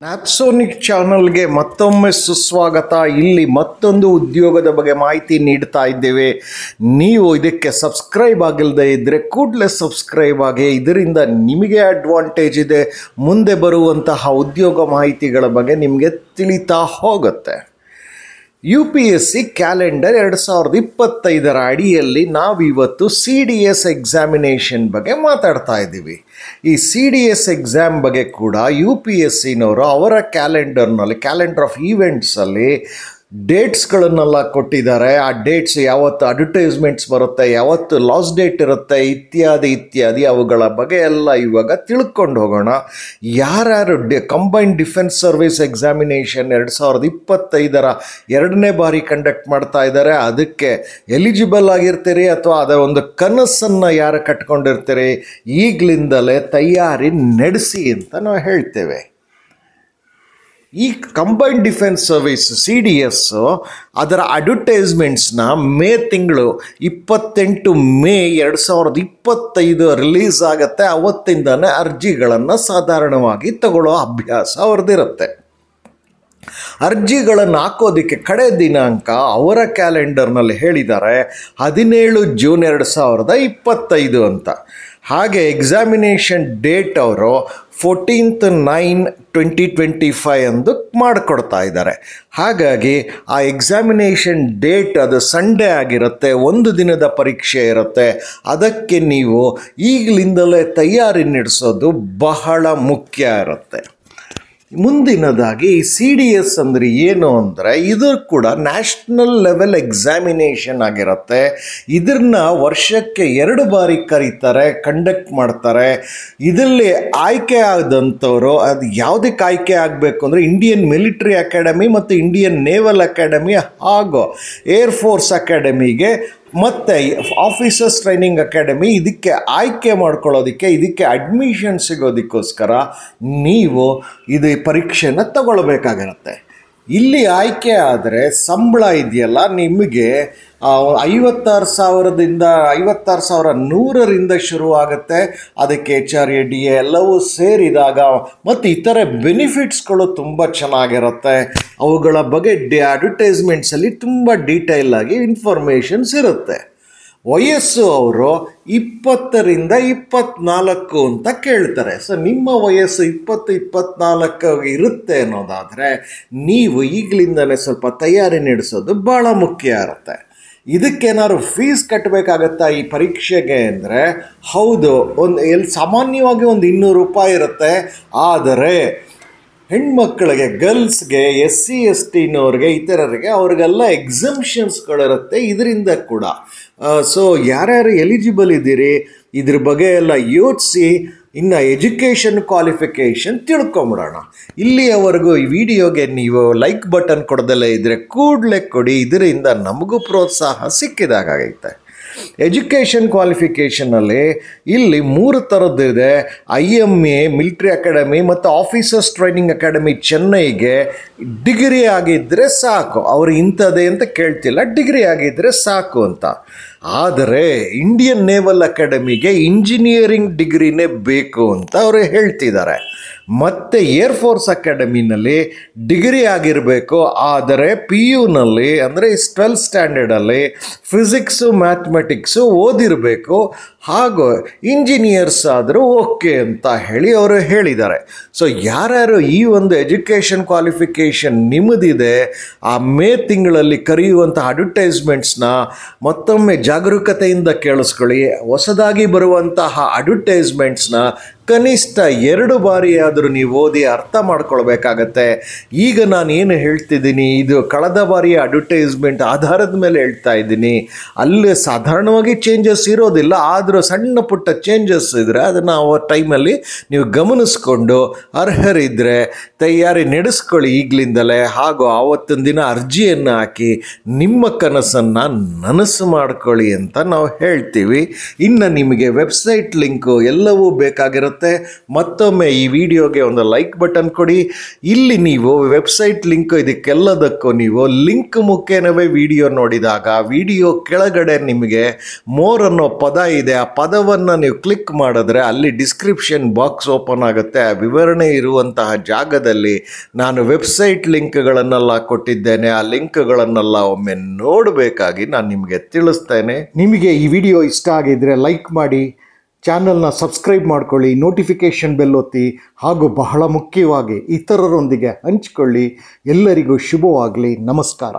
ನ್ಯಾಪ್ಸೋನಿಕ್ ಚಾನಲ್ಗೆ ಮತ್ತೊಮ್ಮೆ ಸುಸ್ವಾಗತ. ಇಲ್ಲಿ ಮತ್ತೊಂದು ಉದ್ಯೋಗದ ಬಗ್ಗೆ ಮಾಹಿತಿ ನೀಡ್ತಾ ಇದ್ದೇವೆ. ನೀವು ಇದಕ್ಕೆ ಸಬ್ಸ್ಕ್ರೈಬ್ ಆಗಿಲ್ಲದೆ ಇದ್ದರೆ ಕೂಡಲೇ ಸಬ್ಸ್ಕ್ರೈಬ್ ಆಗಿ. ಇದರಿಂದ ನಿಮಗೆ ಅಡ್ವಾಂಟೇಜ್ ಇದೆ, ಮುಂದೆ ಬರುವಂತಹ ಉದ್ಯೋಗ ಮಾಹಿತಿಗಳ ಬಗ್ಗೆ ನಿಮಗೆ ತಿಳಿತಾ ಹೋಗುತ್ತೆ. UPSC ಕ್ಯಾಲೆಂಡರ್ 2025 ಅಡಿಯಲ್ಲಿ ನಾವಿವತ್ತು CDS ಎಕ್ಸಾಮಿನೇಷನ್ ಬಗ್ಗೆ ಮಾತಾಡ್ತಾ ಇದ್ದೀವಿ. ಈ CDS ಎಕ್ಸಾಮ್ ಬಗ್ಗೆ ಕೂಡ UPSCನವರು ಅವರ ಕ್ಯಾಲೆಂಡರ್ ಆಫ್ ಈವೆಂಟ್ಸಲ್ಲಿ ಡೇಟ್ಸ್ಗಳನ್ನೆಲ್ಲ ಕೊಟ್ಟಿದ್ದಾರೆ. ಆ ಡೇಟ್ಸ್ ಯಾವತ್ತು ಅಡ್ವರ್ಟೈಸ್ಮೆಂಟ್ಸ್ ಬರುತ್ತೆ, ಯಾವತ್ತು ಲಾಸ್ಟ್ ಡೇಟ್ ಇರುತ್ತೆ, ಇತ್ಯಾದಿ ಅವುಗಳ ಬಗ್ಗೆ ಎಲ್ಲ ಇವಾಗ ತಿಳ್ಕೊಂಡು ಹೋಗೋಣ. ಯಾರ್ಯಾರು ಕಂಬೈನ್ಡ್ ಡಿಫೆನ್ಸ್ ಸರ್ವಿಸ್ ಎಕ್ಸಾಮಿನೇಷನ್ 2025 ಎರಡನೇ ಬಾರಿ ಕಂಡಕ್ಟ್ ಮಾಡ್ತಾ ಇದ್ದಾರೆ, ಅದಕ್ಕೆ ಎಲಿಜಿಬಲ್ ಆಗಿರ್ತೀರಿ ಅಥವಾ ಅದರ ಒಂದು ಕನಸನ್ನು ಯಾರು ಕಟ್ಕೊಂಡಿರ್ತೀರಿ, ಈಗಲಿಂದಲೇ ತಯಾರಿ ನಡೆಸಿ ಅಂತ ನಾವು ಹೇಳ್ತೇವೆ. ಈ ಕಂಬೈನ್ಡ್ ಡಿಫೆನ್ಸ್ ಸರ್ವಿಸ್ CDS ಅದರ ಅಡ್ವರ್ಟೈಸ್ಮೆಂಟ್ಸ್ನ ಮೇ ತಿಂಗಳು 28 ಮೇ 2025 ರಿಲೀಸ್ ಆಗುತ್ತೆ. ಅವತ್ತಿಂದನೇ ಅರ್ಜಿಗಳನ್ನು ಸಾಧಾರಣವಾಗಿ ತಗೊಳ್ಳೋ ಅಭ್ಯಾಸ ಅವ್ರದ್ದಿರುತ್ತೆ. ಅರ್ಜಿಗಳನ್ನು ಹಾಕೋದಕ್ಕೆ ಕಡೆ ದಿನಾಂಕ ಅವರ ಕ್ಯಾಲೆಂಡರ್ನಲ್ಲಿ ಹೇಳಿದ್ದಾರೆ 17 ಜೂನ್ 2025 ಅಂತ. ಹಾಗೆ ಎಕ್ಸಾಮಿನೇಷನ್ ಡೇಟ್ ಅವರು 14/9/2025 ಎಂದು ಮಾಡಿಕೊಡ್ತಾ ಇದ್ದಾರೆ. ಹಾಗಾಗಿ ಆ ಎಕ್ಸಾಮಿನೇಷನ್ ಡೇಟ್ ಅದು ಸಂಡೇ ಆಗಿರುತ್ತೆ, ಒಂದು ದಿನದ ಪರೀಕ್ಷೆ ಇರುತ್ತೆ. ಅದಕ್ಕೆ ನೀವು ಈಗಲಿಂದಲೇ ತಯಾರಿ ನಡೆಸೋದು ಬಹಳ ಮುಖ್ಯ ಇರುತ್ತೆ. ಮುಂದಿನದಾಗಿ CDS ಅಂದರೆ ಏನು ಅಂದರೆ, ಇದು ಕೂಡ ನ್ಯಾಷನಲ್ ಲೆವೆಲ್ ಎಕ್ಸಾಮಿನೇಷನ್ ಆಗಿರುತ್ತೆ. ಇದನ್ನ ವರ್ಷಕ್ಕೆ 2 ಬಾರಿ ಕರೀತಾರೆ, ಕಂಡಕ್ಟ್ ಮಾಡ್ತಾರೆ. ಇದರಲ್ಲಿ ಆಯ್ಕೆ ಆದಂಥವರು ಅದು ಯಾವುದಕ್ಕೆ ಆಯ್ಕೆ ಆಗಬೇಕು ಅಂದರೆ ಇಂಡಿಯನ್ ಮಿಲಿಟರಿ ಅಕಾಡೆಮಿ ಮತ್ತು ಇಂಡಿಯನ್ ನೇವಲ್ ಅಕಾಡೆಮಿ ಹಾಗೂ ಏರ್ಫೋರ್ಸ್ ಅಕಾಡೆಮಿಗೆ ಮತ್ತು ಆಫೀಸರ್ಸ್ ಟ್ರೈನಿಂಗ್ ಅಕಾಡೆಮಿ ಇದಕ್ಕೆ ಆಯ್ಕೆ ಮಾಡ್ಕೊಳ್ಳೋದಕ್ಕೆ, ಇದಕ್ಕೆ ಅಡ್ಮಿಷನ್ ಸಿಗೋದಕ್ಕೋಸ್ಕರ ನೀವು ಇದು ಪರೀಕ್ಷೆನ ತಗೊಳ್ಬೇಕಾಗಿರುತ್ತೆ. ಇಲ್ಲಿ ಆಯ್ಕೆ ಆದರೆ ಸಂಬಳ ಇದೆಯಲ್ಲ ನಿಮಗೆ 56,100ರಿಂದ ಶುರುವಾಗುತ್ತೆ. ಅದಕ್ಕೆ HRA DA ಎಲ್ಲವೂ ಸೇರಿದಾಗ ಮತ್ತು ಇತರೆ ಬೆನಿಫಿಟ್ಸ್ಗಳು ತುಂಬ ಚೆನ್ನಾಗಿರುತ್ತೆ. ಅವುಗಳ ಬಗ್ಗೆ ಅಡ್ವರ್ಟೈಸ್ಮೆಂಟ್ಸಲ್ಲಿ ತುಂಬ ಡೀಟೇಲ್ ಆಗಿ ಇನ್ಫಾರ್ಮೇಷನ್ಸ್ ಇರುತ್ತೆ. ವಯಸ್ಸು ಅವರು 20ರಿಂದ 24 ಅಂತ ಕೇಳ್ತಾರೆ. ಸೊ ನಿಮ್ಮ ವಯಸ್ಸು 20-24 ಇರುತ್ತೆ ಅನ್ನೋದಾದರೆ ನೀವು ಈಗಲಿಂದಲೇ ಸ್ವಲ್ಪ ತಯಾರಿ ನಡೆಸೋದು ಭಾಳ ಮುಖ್ಯ ಇರುತ್ತೆ. ಇದಕ್ಕೇನಾದ್ರು ಫೀಸ್ ಕಟ್ಟಬೇಕಾಗತ್ತಾ ಈ ಪರೀಕ್ಷೆಗೆ ಅಂದರೆ, ಹೌದು, ಸಾಮಾನ್ಯವಾಗಿ ಒಂದು 200 ರೂಪಾಯಿ ಇರುತ್ತೆ. ಆದರೆ ಹೆಣ್ಮಕ್ಳಿಗೆ, ಗರ್ಲ್ಸ್ಗೆ, SC STನವ್ರಿಗೆ, ಇತರರಿಗೆ ಅವ್ರಿಗೆಲ್ಲ ಎಕ್ಸಮ್ಷನ್ಸ್ಗಳಿರುತ್ತೆ ಇದರಿಂದ ಕೂಡ. ಸೊ ಯಾರ್ಯಾರು ಎಲಿಜಿಬಲ್ ಇದ್ದೀರಿ ಇದ್ರ ಬಗ್ಗೆ ಎಲ್ಲ ಯೋಚಿಸಿ ಇನ್ನು ಎಜುಕೇಷನ್ ಕ್ವಾಲಿಫಿಕೇಷನ್ ತಿಳ್ಕೊಂಬಿಡೋಣ. ಇಲ್ಲಿಯವರೆಗೂ ಈ ವಿಡಿಯೋಗೆ ನೀವು ಲೈಕ್ ಬಟನ್ ಕೊಡದಲ್ಲೇ ಇದ್ದರೆ ಕೂಡಲೇ ಕೊಡಿ, ಇದರಿಂದ ನಮಗೂ ಪ್ರೋತ್ಸಾಹ ಸಿಕ್ಕಿದಾಗೈತೆ. ಎಜುಕೇಷನ್ ಕ್ವಾಲಿಫಿಕೇಷನಲ್ಲಿ ಇಲ್ಲಿ 3 ಥರದ್ದಿದೆ. IMA ಮಿಲಿಟ್ರಿ ಅಕಾಡೆಮಿ ಮತ್ತು ಆಫೀಸರ್ಸ್ ಟ್ರೈನಿಂಗ್ ಅಕಾಡೆಮಿ ಚೆನ್ನೈಗೆ ಡಿಗ್ರಿ ಆಗಿದ್ದರೆ ಸಾಕು. ಅವರು ಇಂಥದ್ದೇ ಅಂತ ಕೇಳ್ತಿಲ್ಲ, ಡಿಗ್ರಿ ಆಗಿದ್ದರೆ ಸಾಕು ಅಂತ. ಆದರೆ ಇಂಡಿಯನ್ ನೇವಲ್ ಅಕಾಡೆಮಿಗೆ ಇಂಜಿನಿಯರಿಂಗ್ ಡಿಗ್ರಿನೇ ಬೇಕು ಅಂತ ಅವರು ಹೇಳ್ತಿದ್ದಾರೆ. ಮತ್ತು ಏರ್ಫೋರ್ಸ್ ಅಕಾಡೆಮಿನಲ್ಲಿ ಡಿಗ್ರಿ ಆಗಿರಬೇಕು, ಆದರೆ PUನಲ್ಲಿ ಅಂದರೆ 12th ಸ್ಟ್ಯಾಂಡರ್ಡಲ್ಲಿ ಫಿಸಿಕ್ಸು ಮ್ಯಾಥಮೆಟಿಕ್ಸು ಓದಿರಬೇಕು. ಹಾಗೂ ಇಂಜಿನಿಯರ್ಸ್ ಆದರೂ ಓಕೆ ಅಂತ ಹೇಳಿ ಅವರು ಹೇಳಿದ್ದಾರೆ. ಸೊ ಯಾರ್ಯಾರು ಈ ಒಂದು ಎಜುಕೇಷನ್ ಕ್ವಾಲಿಫಿಕೇಷನ್ ನಿಮ್ಮದಿದೆ, ಆ ಮೇ ತಿಂಗಳಲ್ಲಿ ಕರೆಯುವಂಥ ಅಡ್ವರ್ಟೈಸ್ಮೆಂಟ್ಸ್ನ ಮತ್ತೊಮ್ಮೆ ಜಾಗರೂಕತೆಯಿಂದ ಕೇಳಿಸ್ಕೊಳ್ಳಿ. ಹೊಸದಾಗಿ ಬರುವಂತಹ ಅಡ್ವರ್ಟೈಸ್ಮೆಂಟ್ಸ್ನ ಕನಿಷ್ಠ 2 ಬಾರಿ ಆದರೂ ನೀವು ಓದಿ ಅರ್ಥ ಮಾಡ್ಕೊಳ್ಬೇಕಾಗತ್ತೆ. ಈಗ ನಾನು ಏನು ಹೇಳ್ತಿದ್ದೀನಿ ಇದು ಕಳೆದ ಬಾರಿಯ ಅಡ್ವರ್ಟೈಸ್ಮೆಂಟ್ ಆಧಾರದ ಮೇಲೆ ಹೇಳ್ತಾ ಇದ್ದೀನಿ. ಅಲ್ಲಿ ಸಾಧಾರಣವಾಗಿ ಚೇಂಜಸ್ ಇರೋದಿಲ್ಲ, ಆದರೂ ಸಣ್ಣ ಪುಟ್ಟ ಚೇಂಜಸ್ ಇದ್ದರೆ ಅದನ್ನು ಆ ಟೈಮಲ್ಲಿ ನೀವು ಗಮನಿಸ್ಕೊಂಡು ಅರ್ಹರಿದ್ದರೆ ತಯಾರಿ ನಡೆಸ್ಕೊಳ್ಳಿ ಈಗಲಿಂದಲೇ. ಹಾಗೂ ಆವತ್ತಿನ ದಿನ ಅರ್ಜಿಯನ್ನು ಹಾಕಿ ನಿಮ್ಮ ಕನಸನ್ನು ನನಸು ಮಾಡ್ಕೊಳ್ಳಿ ಅಂತ ನಾವು ಹೇಳ್ತೀವಿ. ಇನ್ನು ನಿಮಗೆ ವೆಬ್ಸೈಟ್ ಲಿಂಕು ಎಲ್ಲವೂ ಬೇಕಾಗಿರುತ್ತೆ. ಮತ್ತೊಮ್ಮೆ ಈ ವಿಡಿಯೋಗೆ ಒಂದು ಲೈಕ್ ಬಟನ್ ಕೊಡಿ. ಇಲ್ಲಿ ನೀವು ವೆಬ್ಸೈಟ್ ಲಿಂಕ್ ಇದಕ್ಕೆಲ್ಲದಕ್ಕೂ ನೀವು ಲಿಂಕ್ ಮುಖೇನವೇ ವಿಡಿಯೋ ನೋಡಿದಾಗ ವಿಡಿಯೋ ಕೆಳಗಡೆ ನಿಮಗೆ ಮೋರ್ ಅನ್ನೋ ಪದ ಇದೆ. ಆ ಆ ಪದವನ್ನು ನೀವು ಕ್ಲಿಕ್ ಮಾಡಿದ್ರೆ ಅಲ್ಲಿ ಡಿಸ್ಕ್ರಿಪ್ಷನ್ ಬಾಕ್ಸ್ ಓಪನ್ ಆಗುತ್ತೆ. ಆ ವಿವರಣೆ ಇರುವಂತಹ ಜಾಗದಲ್ಲಿ ನಾನು ವೆಬ್ಸೈಟ್ ಲಿಂಕ್ಗಳನ್ನೆಲ್ಲ ಕೊಟ್ಟಿದ್ದೇನೆ. ಆ ಲಿಂಕ್ಗಳನ್ನೆಲ್ಲ ಒಮ್ಮೆ ನೋಡಬೇಕಾಗಿ ನಾನು ನಿಮಗೆ ತಿಳಿಸ್ತೇನೆ. ನಿಮಗೆ ಈ ವಿಡಿಯೋ ಇಷ್ಟ ಆಗಿದ್ರೆ ಲೈಕ್ ಮಾಡಿ, ಚಾನಲ್ನ ಸಬ್ಸ್ಕ್ರೈಬ್ ಮಾಡ್ಕೊಳ್ಳಿ, ನೋಟಿಫಿಕೇಷನ್ ಬೆಲ್ ಒತ್ತಿ, ಹಾಗೂ ಬಹಳ ಮುಖ್ಯವಾಗಿ ಇತರರೊಂದಿಗೆ ಹಂಚಿಕೊಳ್ಳಿ. ಎಲ್ಲರಿಗೂ ಶುಭವಾಗಲಿ. ನಮಸ್ಕಾರ.